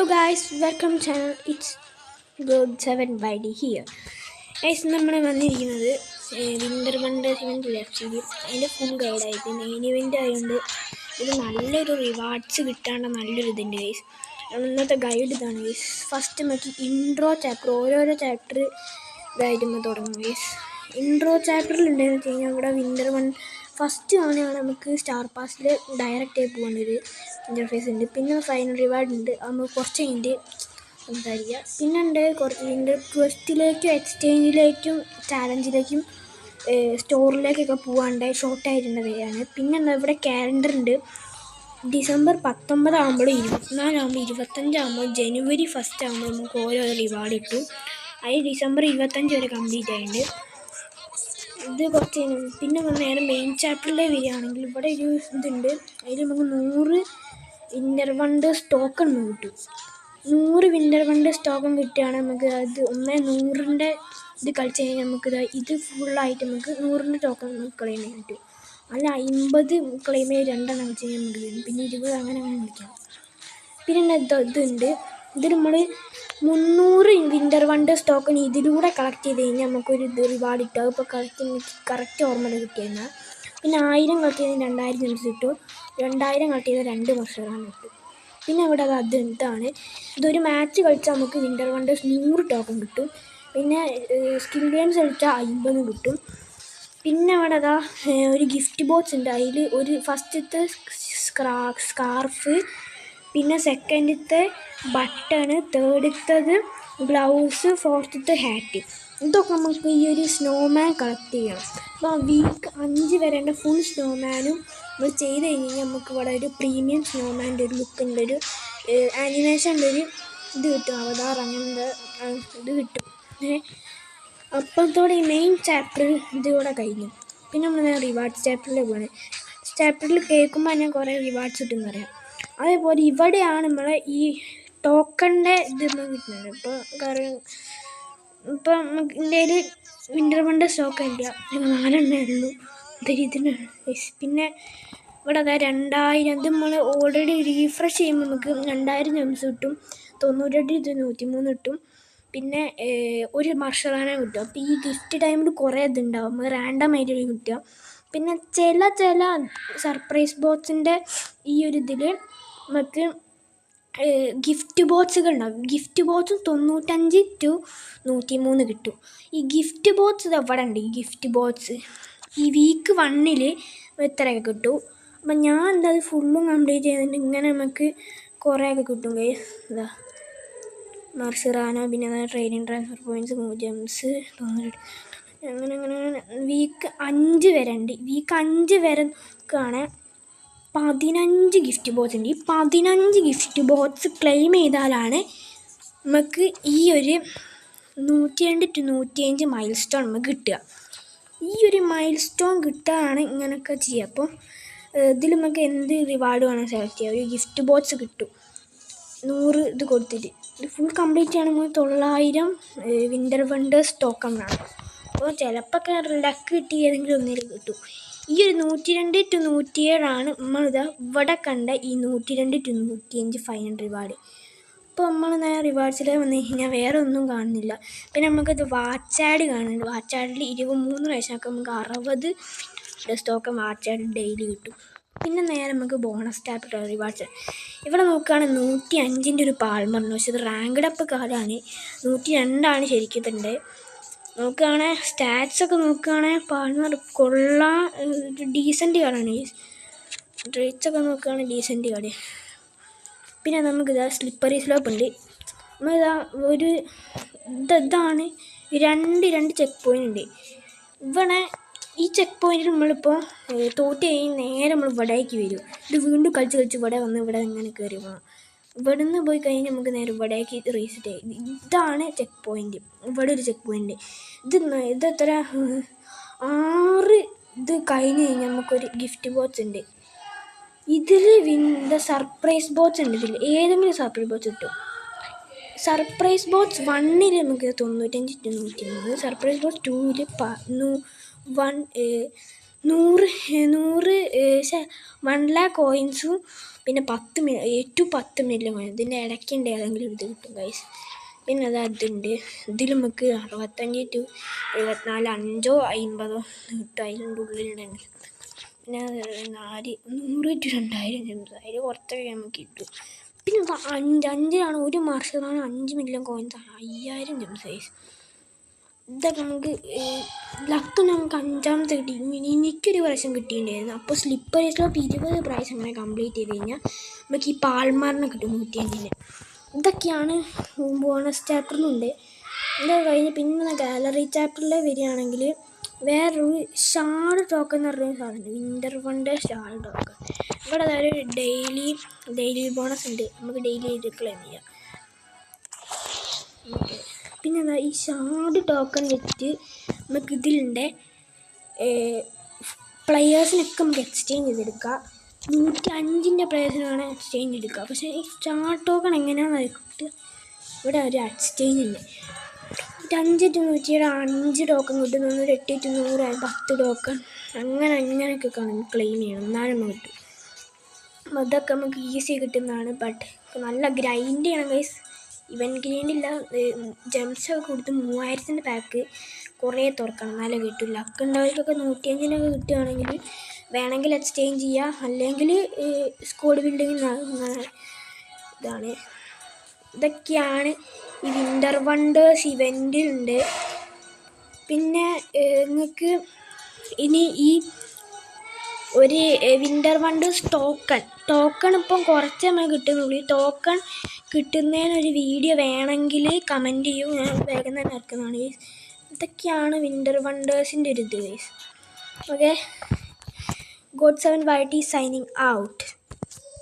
guys, welcome channel. It's Good 7 by D here. Guys, നമ്മൾ വന്നിരിക്കുന്നത് winter wonders event left series അതിൻ്റെ full ഗൈഡായിട്ട് main event ആയതുകൊണ്ട് ഇത് നല്ലൊരു റിവാർഡ്സ് കിട്ടാണ്ട് നല്ലൊരു ഇതുണ്ട് ഗൈസ്. ഇന്നത്തെ ഗൈഡ് ഇതാണ് ഗൈസ്. ഫസ്റ്റ് നമുക്ക് ഇൻട്രോ ചാപ്റ്റർ ഓരോരോ ചാപ്റ്റർ ഇതായിട്ട് നമ്മൾ തുടങ്ങും ഗൈസ്. ഇൻട്രോ ചാപ്റ്ററിൽ ഉണ്ടെന്ന് വെച്ച് കഴിഞ്ഞാൽ ഇവിടെ വിൻ്റർ വൺ ഫസ്റ്റ് ആണ് നമുക്ക് സ്റ്റാർ പാസിൽ ഡയറക്റ്റ് ആയി പോകേണ്ടൊരു ഇൻ്റർഫേസ് ഉണ്ട്. പിന്നെ ഫൈനൽ റിവാർഡ് ഉണ്ട്, അത് നമുക്ക് കുറച്ച് കഴിഞ്ഞിട്ട് സംസാരിക്കുക. പിന്നെ ഉണ്ട് കുറച്ച് ക്വസ്റ്റിലേക്കും എക്സ്ചേഞ്ചിലേക്കും ചാലഞ്ചിലേക്കും സ്റ്റോറിലേക്കൊക്കെ പോകാണ്ട് ഷോർട്ടായിട്ടുള്ള വരെയാണ്. പിന്നെ എന്താ ഇവിടെ കാലണ്ടർ ഉണ്ട്. ഡിസംബർ 19 ആകുമ്പോൾ 24 ആകുമ്പോൾ 25 ആകുമ്പോൾ ജനുവരി 1 ആകുമ്പോൾ നമുക്ക് ഓരോ റിവാർഡ് കിട്ടും. അത് ഡിസംബർ 25 വരെ കംപ്ലീറ്റ് ആയിട്ടുണ്ട്. ഇത് കുറച്ച് പിന്നെ നേരെ മെയിൻ ചാപ്റ്ററിലെ വരികയാണെങ്കിൽ ഇവിടെ ഒരു ഇതുണ്ട്. അതിൽ നമുക്ക് 100 വിൻ്റർ വണ്ടേഴ്സ് ടോക്കൺ കിട്ടും. 100 വിൻ്റർ വണ്ടേഴ്സ് ടോക്കൺ കിട്ടുകയാണ് നമുക്ക്. അത് 100ൻ്റെ ഇത് കളിച്ച് കഴിഞ്ഞാൽ നമുക്ക് ഇത് ഫുള്ളായിട്ട് നമുക്ക് 100ൻ്റെ ടോക്കൺ നമുക്ക് ക്ലെയിം ചെയ്യാൻ കിട്ടും. അല്ല 50 ക്ലെയിം ചെയ്ത് 2 വെച്ച് കഴിഞ്ഞാൽ നമുക്ക് തരും. പിന്നെ 20 അങ്ങനെ വിളിക്കാം. പിന്നെ ഇതുണ്ട്. ഇതിൽ നമ്മൾ 300 വിൻ്റർ വണ്ടേഴ്സ് ടോക്കൺ ഇതിലൂടെ കളക്ട് ചെയ്ത് കഴിഞ്ഞാൽ നമുക്കൊരു ഇത് റിവാർഡ് കിട്ടും. അതിപ്പോൾ കറക്റ്റ് ഓർമ്മയിൽ കിട്ടിയിരുന്നാൽ. പിന്നെ 1000 കളക്ട് ചെയ്താൽ 2000 ജെംസ് കിട്ടും. 2000 കളക്ട് ചെയ്താൽ 2 മഷറാണ് കിട്ടും. പിന്നെ ഇവിടെ അത് ഇതാണ്. ഇതൊരു മാച്ച് കളിച്ചാൽ നമുക്ക് വിൻ്റർ വണ്ടേഴ്സ് 100 ടോക്കൺ കിട്ടും. പിന്നെ സ്കിൽ ഗെയിംസ് കളിച്ചാൽ 50 കിട്ടും. പിന്നെ അവിടെ ഒരു ഗിഫ്റ്റ് ബോക്സ് ഉണ്ട്. അതിൽ ഒരു ഫസ്റ്റത്തെ സ്കാർഫ്, പിന്നെ സെക്കൻഡത്തെ ബട്ടണ്, തേർഡത്തത് ഗ്ലൗസ്, ഫോർത്തത്തെ ഹാറ്റ്. ഇതൊക്കെ നമുക്ക് ഈ ഒരു സ്നോമാൻ കളക്ട് ചെയ്യണം. അപ്പോൾ വീക്ക് 5 വരേണ്ട ഫുൾ സ്നോമാനും നമ്മൾ ചെയ്ത് കഴിഞ്ഞാൽ നമുക്ക് ഇവിടെ ഒരു പ്രീമിയം സ്നോമാൻ്റെ ഒരു ലുക്കിൻ്റെ ഒരു ആനിമേഷൻ്റെ ഒരു ഇത് കിട്ടും. അവതാർ അങ്ങനത്തെ ഇത് കിട്ടും. അപ്പോഴത്തോടെ ഈ മെയിൻ ചാപ്റ്റർ ഇതിലൂടെ കഴിഞ്ഞു. പിന്നെ നമ്മൾ റിവാർഡ്സ് ചാപ്റ്ററിൽ പോകണേ. ചാപ്റ്ററിൽ കേൾക്കുമ്പോൾ തന്നെ കുറേ റിവാർഡ്സ് കിട്ടുമെന്ന് പറയാം. അതേപോലെ ഇവിടെയാണ് നമ്മളെ ഈ ടോക്കണിൻ്റെ ഇത് കിട്ടുന്നത്. ഇപ്പോൾ കാരണം ഇപ്പം നമുക്ക് ഇന്ത്യയിൽ വിൻ്റർ വണ്ടേഴ്സ് ടോക്കൺ ഇല്ല, 4 ഉള്ളൂ. ഇതിന് പിന്നെ ഇവിടെ 2000 ഇത് നമ്മൾ ഓൾറെഡി റീഫ്രഷ് ചെയ്യുമ്പോൾ നമുക്ക് 2000 ജെംസ് കിട്ടും. 98 ഇത് 103 കിട്ടും. പിന്നെ ഒരു മഷറാന കിട്ടും. അപ്പോൾ ഈ ഗിഫ്റ്റ് ടൈമിൽ കുറേ ഇതുണ്ടാവും, റാൻഡമായിട്ട് കിട്ടുക. പിന്നെ ചില സർപ്രൈസ് ബോക്സിൻ്റെ ഈ ഒരു ഇതിൽ നമുക്ക് ഗിഫ്റ്റ് ബോക്സുകൾ ഉണ്ടാവും. ഗിഫ്റ്റ് ബോക്സ് 95 to 103 കിട്ടും. ഈ ഗിഫ്റ്റ് ബോക്സ് എവിടെ ഉണ്ട്? ഈ ഗിഫ്റ്റ് ബോക്സ് ഈ വീക്ക് 1ൽ ഇത്രയൊക്കെ കിട്ടും. അപ്പം ഞാൻ എന്താ ഫുള്ളും കംപ്ലീറ്റ് ചെയ്തിട്ട് ഇങ്ങനെ നമുക്ക് കുറേയൊക്കെ കിട്ടും. ഇതാ മർസിറാന, പിന്നെ ട്രെയിനിങ് ട്രാൻസ്ഫർ പോയിൻറ്റ്സ്, ജെംസ്, അങ്ങനെ വീക്ക് 5 വരെ ഉണ്ട്. വീക്ക് 5 വരെ ആണ് 15 ഗിഫ്റ്റ് ബോക്സ് ഉണ്ട്. ഈ 15 ഗിഫ്റ്റ് ബോക്സ് ക്ലെയിം ചെയ്താലാണ് നമുക്ക് ഈ ഒരു 102 to 105 മൈൽ സ്റ്റോൺ നമുക്ക് കിട്ടുക. ഈ ഒരു മൈൽ സ്റ്റോൺ കിട്ടുകയാണ് ഇങ്ങനെയൊക്കെ ചെയ്യുക. അപ്പോൾ ഇതിൽ നമുക്ക് എന്ത് റിവാർഡ് വേണം സെലക്ട് ചെയ്യുക. ഒരു ഗിഫ്റ്റ് ബോക്സ് കിട്ടും 100 ഇത് കൊടുത്തിട്ട്. ഇത് ഫുൾ കംപ്ലീറ്റ് ചെയ്യണമെങ്കിൽ 900 വിൻ്റർ വണ്ടേഴ്സ് ടോക്കൺ വേണം. അപ്പോൾ ചിലപ്പോൾ ലക്ക് കിട്ടി ഏതെങ്കിലും ഒന്നിലും കിട്ടും. ഈ ഒരു 102 to 107 നമ്മളിതാ ഇവിടെ കണ്ട ഈ 102 to 105 ഫൈനൽ റിവാർഡ്. ഇപ്പോൾ നമ്മൾ നേരെ റിവാർഡ്സിൽ വന്നു കഴിഞ്ഞാൽ വേറെ ഒന്നും കാണുന്നില്ല. പിന്നെ നമുക്കത് വാച്ച് ആഡ് കാണുന്നുണ്ട്. വാച്ച് ആഡിൽ 23 പ്രാവശ്യമൊക്കെ നമുക്ക് 60 ടോക്കൺ വാച്ച് ആഡ് ഡെയിലി കിട്ടും. പിന്നെ നേരെ നമുക്ക് ബോണസ് ടാപ്പ് റിവാർഡ്സ്. ഇവിടെ നോക്കുകയാണെങ്കിൽ 105ൻ്റെ ഒരു പാൽമറിന്, പക്ഷെ ഇത് റാങ്ക്ഡ് അപ്പ് കാർഡാണ്. 102 ശരിക്കും ഇതുണ്ട്. നോക്കുകയാണെങ്കിൽ സ്റ്റാറ്റ്സൊക്കെ നോക്കുകയാണെങ്കിൽ പാൽമർ കൊള്ളാൻ ഡീസൻറ്റ് കാർഡാണ്. ഡ്രേറ്റ്സൊക്കെ നോക്കുകയാണെങ്കിൽ ഡീസൻറ്റ് കാർഡ്. പിന്നെ നമുക്കിതാ സ്ലിപ്പറി സ്ലോപ്പ് ഉണ്ട്. നമ്മളിതാ ഒരു ഇതാണ് രണ്ട് ചെക്ക് പോയിൻ്റ് ഉണ്ട്. ഇവിടെ ഈ ചെക്ക് പോയിൻറ്റിൽ നമ്മളിപ്പോൾ തോറ്റ് കഴിഞ്ഞ് നേരെ നമ്മൾ ഇവിടേക്ക് വരും. ഇത് വീണ്ടും കളിച്ച് ഇവിടെ വന്ന് ഇവിടെ ഇങ്ങനെ കയറി പോകണം. ഇവിടെ നിന്ന് പോയി കഴിഞ്ഞാൽ നമുക്ക് നേരെ ഇവിടേക്ക് റീസെറ്റ് ആയി. ഇതാണ് ചെക്ക് പോയിൻറ്റ്. ഇവിടെ ഒരു ചെക്ക് പോയിൻറ്റ്. ഇത് എത്ര 6 ഇത് കഴിഞ്ഞ് കഴിഞ്ഞാൽ നമുക്കൊരു ഗിഫ്റ്റ് ബോക്സ് ഉണ്ട്. ഇതിൽ സർപ്രൈസ് ബോക്സ് ഉണ്ട്. ഇതിൽ ഏതെങ്കിലും സർപ്രൈസ് ബോക്സ് കിട്ടും. സർപ്രൈസ് ബോക്സ് 1ൽ നമുക്ക് 95 to 103, സർപ്രൈസ് ബോക്സ് 2ൽ 100 1 lakh കോയിൻസും പിന്നെ 10 മില്യൺ കോയിൻ. ഇതിൻ്റെ ഇടയ്ക്കുണ്ട് ഏതെങ്കിലും ഇത് കിട്ടും ഗൈസ്. പിന്നെ അതുണ്ട്. ഇതിൽ നമുക്ക് 65 to 74 5 or 50 കിട്ടും. അതിൻ്റെ ഉള്ളിലുണ്ടെങ്കിൽ പിന്നെ 100 to 2000 ജെംസ്. അതിൽ കുറച്ചൊക്കെ നമുക്ക് കിട്ടും. പിന്നെ 5 ഒരു മാസമാണ് 5 മില്യൺ കോയിൻസ് 5000 ജെംസ് ഗൈസ്. ഇതൊക്കെ നമുക്ക് ലക്ക് നമുക്ക് 5ാമത്തെ കിട്ടി. എനിക്കൊരു പ്രാവശ്യം കിട്ടിയിട്ടുണ്ടായിരുന്നു. അപ്പോൾ സ്ലിപ്പർ സ്ലോപ്പ് 20 പ്രാവശ്യം അങ്ങനെ കംപ്ലീറ്റ് ചെയ്ത് കഴിഞ്ഞാൽ നമുക്ക് ഈ പാൽമാറിനെ കിട്ടും 105. ഇതൊക്കെയാണ് ബോണസ് ചാപ്റ്ററിലുണ്ട്. ഇതൊക്കെ കഴിഞ്ഞ് പിന്നെ ഗാലറി ചാപ്റ്ററിൽ വരികയാണെങ്കിൽ വേറൊരു ഷാർഡ് ടോക്കൺ എന്ന് പറഞ്ഞൊരു സാധനമുണ്ട്. Winter wonder shard token. ഇവിടെ അതായത് ഡെയിലി ബോണസ് ഉണ്ട്. നമുക്ക് ഡെയിലി ഇത് ക്ലെയിം ചെയ്യാം. ഓക്കെ. പിന്നെ എന്താ ഈ ഷാർഡ് ടോക്കൺ വെച്ചിട്ട് നമുക്ക് ഇതിലുണ്ട് പ്ലെയേഴ്സിനൊക്കെ നമുക്ക് എക്സ്ചേഞ്ച് ചെയ്തെടുക്കാം. 105 പ്ലെയേഴ്സിന് വേണം എക്സ്ചേഞ്ച് എടുക്കുക. പക്ഷേ ഈ ഷാർഡ് ടോക്കൺ എങ്ങനെയാണെന്ന് കിട്ടുക? ഇവിടെ ഒരു എക്സ്ചേഞ്ച് ഉണ്ട്. 5 to 105 ടോക്കൺ കിട്ടും. 8 to 100 10 ടോക്കൺ അങ്ങനെയൊക്കെ ക്ലെയിം ചെയ്യണം, എന്നാലും നമുക്ക് കിട്ടും. അതൊക്കെ നമുക്ക് ഈസി കിട്ടുന്നതാണ്. ബട്ട് നല്ല ഗ്രൈൻഡ് ചെയ്യണം ഗൈസ്. ഇവൻറ്റ് ഗ്രൈൻഡില്ല, ജെംസൊക്കെ കൊടുത്ത് 3000 പാക്ക് കുറേ തുറക്കണം, എന്നാലേ കിട്ടില്ല. ലക്ക് ഉണ്ടവർക്കൊക്കെ 105 കിട്ടുകയാണെങ്കിൽ വേണമെങ്കിൽ എക്സ്ചേഞ്ച് ചെയ്യുക, അല്ലെങ്കിൽ സ്ക്വാഡ് ബിൽഡിങ്ങിൽ ഇതാണ്. ഇതൊക്കെയാണ് ഈ വിൻ്റർ വണ്ടേഴ്സ് ഇവൻറ്റിലുണ്ട്. പിന്നെ നിങ്ങൾക്ക് ഇനി ഈ ഒരു വിൻ്റർ വണ്ടേഴ്സ് ടോക്കൺ ഇപ്പം കുറച്ച് നമ്മൾ കിട്ടുന്നുള്ളൂ. ഈ ടോക്കൺ കിട്ടുന്നതിനൊരു വീഡിയോ വേണമെങ്കിൽ കമൻറ്റ് ചെയ്യൂ, ഞാൻ വേഗം തന്നെ ഇറക്കുന്നതാണ്. ഇതൊക്കെയാണ് വിൻ്റർ വണ്ടേഴ്സിൻ്റെ ഒരു ഇത്. Okay, God7YT signing out.